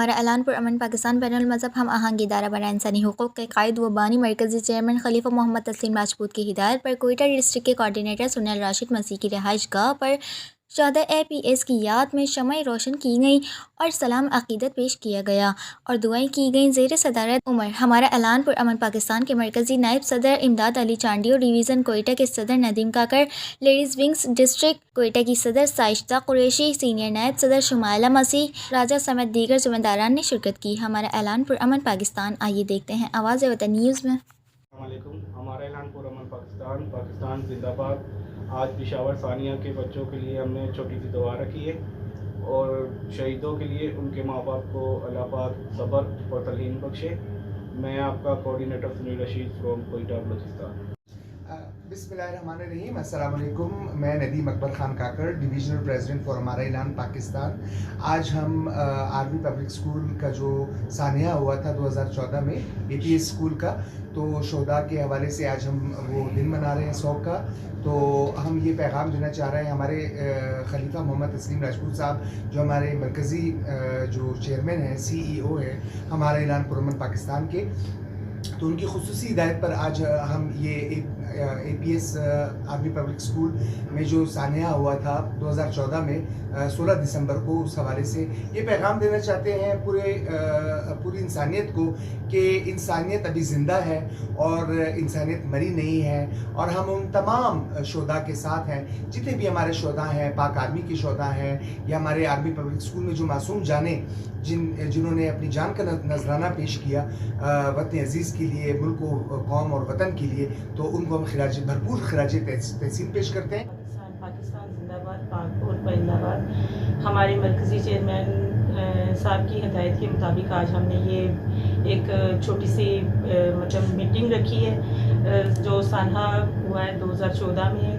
ہمارا اعلان پرامن پاکستان بین المذہب ہم آہنگ ادارہ برائے انسانی حقوق کے قائد و بانی مرکزی چیئرمین خلیفہ محمد تسلیم راجپوت کی ہدایت پر کوئٹہ ڈسٹرکٹ کے کوآرڈینیٹر سنیل راشد مسیح کی رہائش گاہ پر شہداء APS کی یاد میں شمعیں روشن کی گئیں اور سلام عقیدت پیش کیا گیا اور دعائیں کی گئیں زیر صدارت عمر ہمارا اعلان پرامن پاکستان کے مرکزی نائب صدر امداد علی چانڈیو، ڈویژن کوئٹہ کے صدر Nadeem Kakar, ladies wings district Quetta کی صدر سائشتہ قریشی، سینئر نائب صدر شمائلہ مسیح راجہ سمیت دیگر ذمہ داران نے شرکت کی۔ ہمارا اعلان پرامن پاکستان، آئیے دیکھتے ہیں آواز وطن نیوز میں۔ السلام علیکم۔ ہمارا اعلان پرامن پاکستان، پاکستان زندہ باد۔ آج پشاور ثانیہ کے بچوں کے لیے ہم نے چھوٹی سی دعا رکھی ہے اور شہیدوں کے لیے ان کے ماں باپ کو اللہ پاک صبر اور تلہین بخشے۔ میں آپ کا کوآرڈینیٹر سنیل رشید فرام کوئٹہ بلوچستان۔ بسم اللہ الرحمن الرحیم۔ السلام علیکم۔ میں Nadeem Akbar Khan Kakar, divisional president for ہمارا اعلان پاکستان۔ آج ہم آرمی پبلک اسکول کا جو سانحہ ہوا تھا 2014 میں APS اسکول کا، تو شہداء کے حوالے سے آج ہم وہ دن منا رہے ہیں 100 کا۔ تو ہم یہ پیغام دینا چاہ رہے ہیں ہمارے خلیفہ محمد تسلیم راجپوت صاحب جو ہمارے مرکزی جو چیئرمین ہیں، CEO ہے ہمارا اعلان پرامن پاکستان کے، تو ان کی خصوصی ہدایت پر آج ہم یہ APS آرمی پبلک اسکول میں جو سانحہ ہوا تھا 2014 میں 16 دسمبر کو، اس حوالے سے یہ پیغام دینا چاہتے ہیں پوری انسانیت کو کہ انسانیت ابھی زندہ ہے اور انسانیت مری نہیں ہے، اور ہم ان تمام شہداء کے ساتھ ہیں جتنے بھی ہمارے شہداء ہیں، پاک آرمی کے شہداء ہیں یا ہمارے آرمی پبلک اسکول میں جو معصوم جانیں جنہوں نے اپنی جان کا نذرانہ پیش کیا وطن عزیز کے لیے، ملک و قوم اور وطن کے لیے، تو ان کو ہم بھرپور خراج تحسین پیش کرتے ہیں۔ پاکستان زندہ باد، پاک اور پرندہ باد۔ ہمارے مرکزی چیئرمین صاحب کی ہدایت کے مطابق آج ہم نے یہ ایک چھوٹی سی مطلب میٹنگ رکھی ہے جو سانحہ ہوا ہے 2014 میں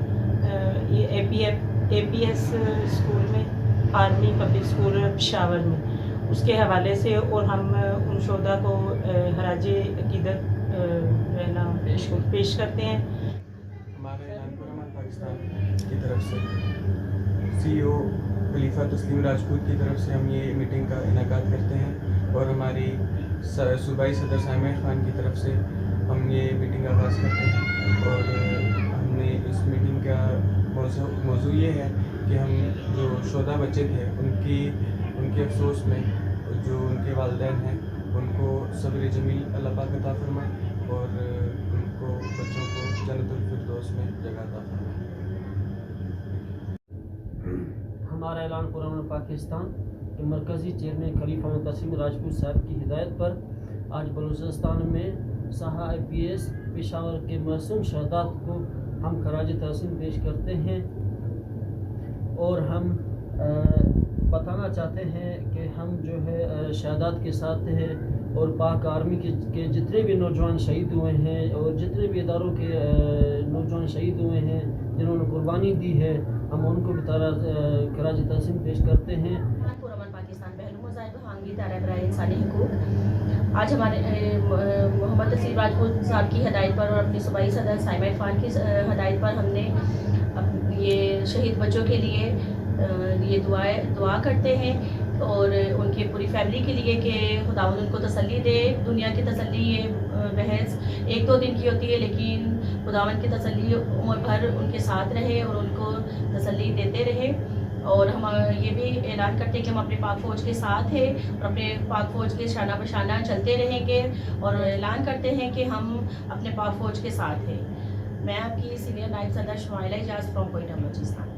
یہ APS اسکول میں، آرمی پبلک اسکول پشاور میں، اس کے حوالے سے، اور ہم ان شہداء کو خراج عقیدت پیش کرتے ہیں۔ ہمارے اعلان پرامن پاکستان کی طرف سے CEO خلیفہ تسلیم راجپوت کی طرف سے ہم یہ میٹنگ کا انعقاد کرتے ہیں، اور ہماری صوبائی صدر سائمہ خان کی طرف سے ہم یہ میٹنگ آغاز کرتے ہیں، اور ہم نے اس میٹنگ کا موضوع یہ ہے کہ ہم جو شہداء بچے تھے ان کے افسوس میں جو ان کے والدین ہیں ان کو صبر جمیل اللہ پاک عطا فرمائے، اور ان کو بچوں کو جنت الفردوس میں جگہ عطا فرمائے۔ ہمارا اعلان پرامن پاکستان کے مرکزی چیئرمین خلیفہ محمد تسلیم راجپوت صاحب کی ہدایت پر آج بلوچستان میں ساحہ APS پشاور کے معصوم شہداء کو ہم خراج تحسین پیش کرتے ہیں، اور ہم بتانا چاہتے ہیں کہ ہم جو ہے شہادات کے ساتھ ہیں، اور پاک آرمی کے جتنے بھی نوجوان شہید ہوئے ہیں اور جتنے بھی اداروں کے نوجوان شہید ہوئے ہیں جنہوں نے قربانی دی ہے، ہم ان کو بھی خراج تحسین پیش کرتے ہیں۔ پرامن پاکستان بین المذاہب آہنگی ادارہ برائے انسانی حقوق، آج ہمارے محمد تسلیم راجپوت صاحب کی ہدایت پر اور اپنی صوبائی صدر سائمہ خان کی ہدایت پر ہم نے یہ شہید بچوں کے لیے یہ دعا کرتے ہیں، اور ان کی پوری فیملی کے لیے کہ خداوند ان کو تسلی دے۔ دنیا کی تسلی یہ محض 1-2 دن کی ہوتی ہے، لیکن خداوند کی تسلی عمر بھر ان کے ساتھ رہے اور ان کو تسلی دیتے رہے۔ اور ہم یہ بھی اعلان کرتے ہیں کہ ہم اپنے پاک فوج کے ساتھ ہیں اور اپنے پاک فوج کے شانہ بشانہ چلتے رہیں گے، اور اعلان کرتے ہیں کہ ہم اپنے پاک فوج کے ساتھ ہیں۔ میں آپ کی سینئر نائب صدر شمائلہ اجاز فرام کوئٹہ بلوچستان۔